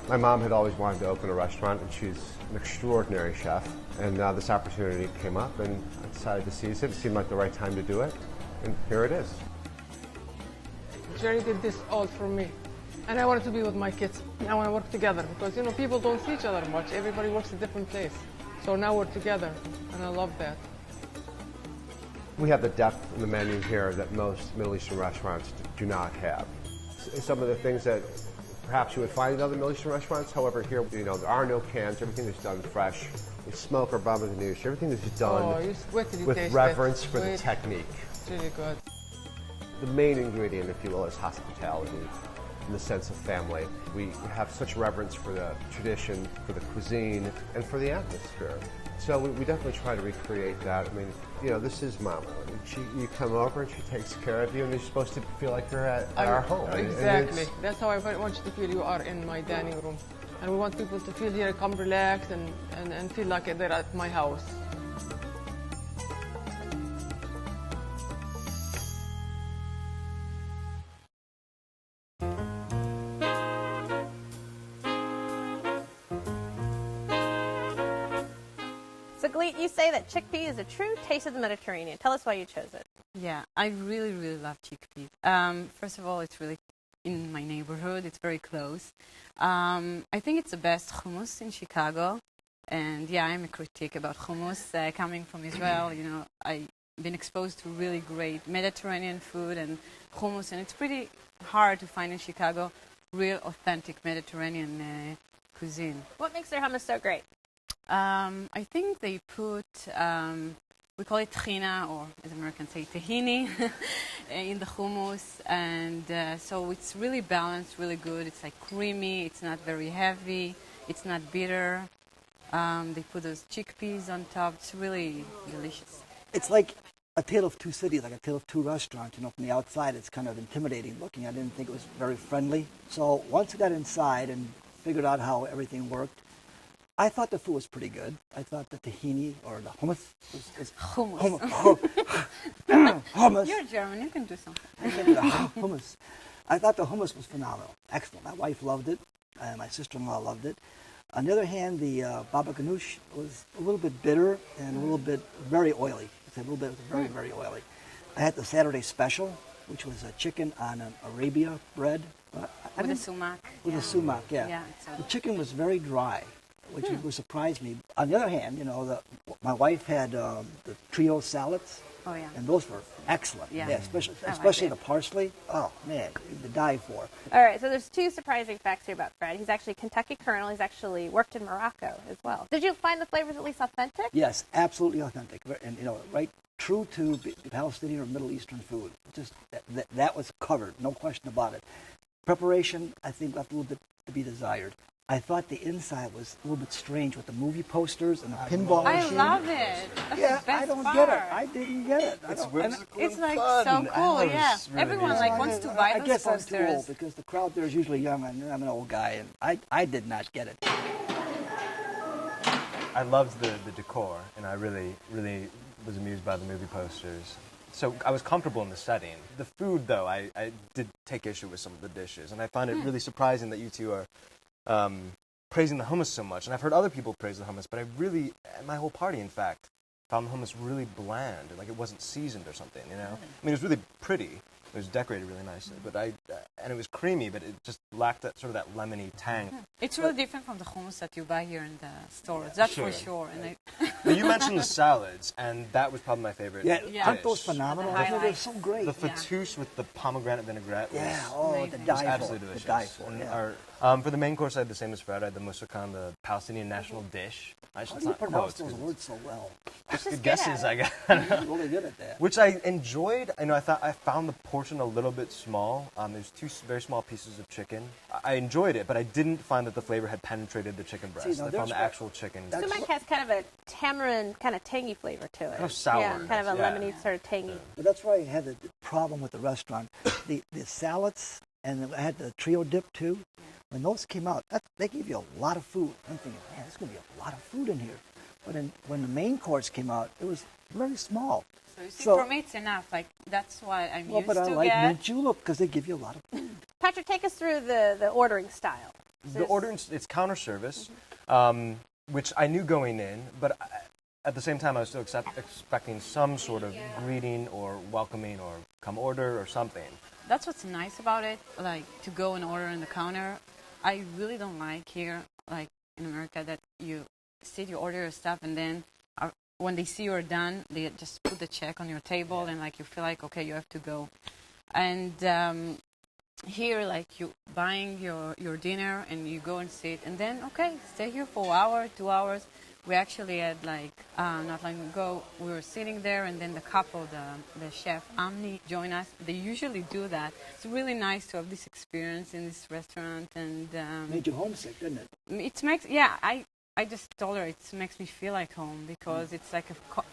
My mom had always wanted to open a restaurant, and she's an extraordinary chef. And this opportunity came up, and I decided to seize it. It seemed like the right time to do it, and here it is. Jerry did this all for me. And I wanted to be with my kids. I want to work together because, you know, people don't see each other much. Everybody works a different place. So now we're together, and I love that. We have the depth in the menu here that most Middle Eastern restaurants do not have. Some of the things that perhaps you would find in other Middle Eastern restaurants, however, here, you know, there are no cans. Everything is done fresh. We smoke our baba ganoush. Everything is done with reverence for the technique. It's really good. The main ingredient, if you will, is hospitality in the sense of family. We have such reverence for the tradition, for the cuisine, and for the atmosphere. So we definitely try to recreate that. I mean, you know, this is Mama. You come over and she takes care of you, and you're supposed to feel like you're at our home. Exactly. That's how I want you to feel you are in my dining room. And we want people to feel here, come relax, and feel like they're at my house. So, Galit, you say that chickpea is a true taste of the Mediterranean. Tell us why you chose it. Yeah, I really, really love chickpea. First of all, it's really in my neighborhood. It's very close. I think it's the best hummus in Chicago. And yeah, I'm a critic about hummus. Coming from Israel, you know, I've been exposed to really great Mediterranean food and hummus, and it's pretty hard to find in Chicago real authentic Mediterranean cuisine. What makes their hummus so great? I think they put, we call it tahina, or as Americans say, tahini, in the hummus. And so it's really balanced, really good. It's like creamy. It's not very heavy. It's not bitter. They put those chickpeas on top. It's really delicious. It's like a tale of two cities, like a tale of two restaurants. You know, from the outside, it's kind of intimidating looking. I didn't think it was very friendly. So once I got inside and figured out how everything worked, I thought the food was pretty good. I thought the tahini or the hummus was Hummus. hummus. You're German. You can do something. Hummus. I thought the hummus was phenomenal. Excellent. My wife loved it, and my sister-in-law loved it. On the other hand, the baba ganoush was a little bit bitter and a little bit very oily. It's a little bit very, very oily. I had the Saturday special, which was a chicken on an Arabia bread. With a sumac. With a sumac, yeah. Yeah, the chicken was very dry, which would surprise me. On the other hand, you know, my wife had the trio salads. Oh, yeah. And those were excellent. Yeah. Especially the parsley. Oh, man, to die for. All right, so there's two surprising facts here about Fred. He's actually a Kentucky Colonel. He's actually worked in Morocco as well. Did you find the flavors at least authentic? Yes, absolutely authentic. And, you know, right true to Palestinian or Middle Eastern food. Just that was covered, no question about it. Preparation, I think, left a little bit to be desired. I thought the inside was a little bit strange with the movie posters and the pinball machine. I love it. That's yeah, the best I don't part. get it. I didn't get it. It's whimsical It's and like fun. so cool, yeah. Really Everyone neat. like wants to buy I those guess posters. I'm too old because the crowd there is usually young and I'm an old guy, and I did not get it. I loved the decor, and I really was amused by the movie posters. So I was comfortable in the setting. The food, though, I did take issue with some of the dishes, and I find it really surprising that you two are praising the hummus so much. And I've heard other people praise the hummus, but my whole party, in fact, found the hummus really bland, like it wasn't seasoned or something, you know? I mean, it was really pretty. It was decorated really nicely, but and it was creamy, but it just lacked that sort of that lemony tang. It's really different from the hummus that you buy here in the stores, that's for sure. And But you mentioned the salads, and that was probably my favorite. Yeah, aren't those phenomenal? They're so great. The fattoush with the pomegranate vinaigrette was the die absolutely for. delicious. The die for, And for the main course, I had the same as Fred. I had the moussakhan, the Palestinian national dish. How do you pronounce those words so well? Just good guesses, I guess. You're really good at that. Which I enjoyed. I thought I found the portion a little bit small. There's two very small pieces of chicken. I enjoyed it, but I didn't find that the flavor had penetrated the chicken breast. I found the actual chicken. Sumac has kind of a tamarind, kind of tangy flavor to it. Kind of sour. Yeah, kind of a lemony sort of tangy. But that's where I had the problem with the restaurant. The salads, and I had the trio dip too. When those came out, they gave you a lot of food. I'm thinking, man, there's going to be a lot of food in here. But when the main course came out, it was very small. So you see, for me it's enough. Like that's why I'm used but I to like get. mint julep because they give you a lot of food. Patrick, take us through the ordering style. The order, it's counter service, which I knew going in, but at the same time I was still expecting some sort of greeting or welcoming or come order or something. That's what's nice about it, like to go and order on the counter. I really don't like here, like in America, that you sit, you order your stuff, and then when they see you're done, they just put the check on your table, and like you feel like, okay, you have to go. And here, like you buying your dinner, and you go and sit, and then, okay, stay here for an hour, 2 hours. We actually had, like, not long ago, we were sitting there, and then the couple, the chef, Amni, joined us. They usually do that. It's really nice to have this experience in this restaurant. And made you homesick, didn't it? I just told her it makes me feel like home, because it's like,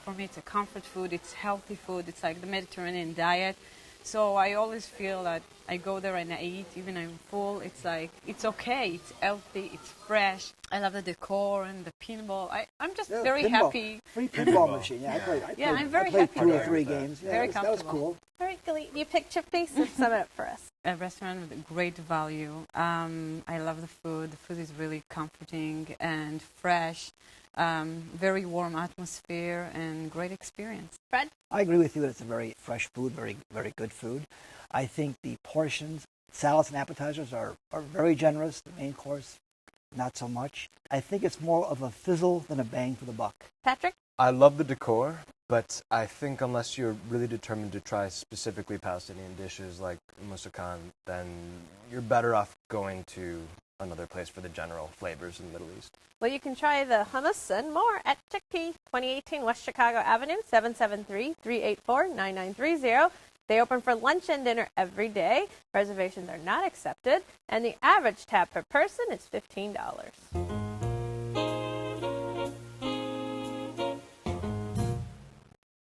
for me, it's a comfort food. It's healthy food. It's like the Mediterranean diet. So I always feel that I go there and I eat, even I'm full. It's like, it's okay, it's healthy, it's fresh. I love the decor and the pinball. I'm just very happy. Free pinball machine. Yeah, I'm very I played happy. 2 or 3 games. Yeah, Very that was comfortable. cool. All right, Galit, you picked Chickpea, so sum it up for us. A restaurant with great value. I love the food. The food is really comforting and fresh. Very warm atmosphere and great experience. Fred? I agree with you that it's a very fresh food, very, very good food. I think the portions, salads and appetizers are very generous. The main course, not so much. I think it's more of a fizzle than a bang for the buck. Patrick? I love the decor, but I think unless you're really determined to try specifically Palestinian dishes like moussaka, then you're better off going to another place for the general flavors in the Middle East. Well, you can try the hummus and more at Chickpea, 2018 West Chicago Avenue, 773-384-9930. They open for lunch and dinner every day. Reservations are not accepted, and the average tab per person is $15.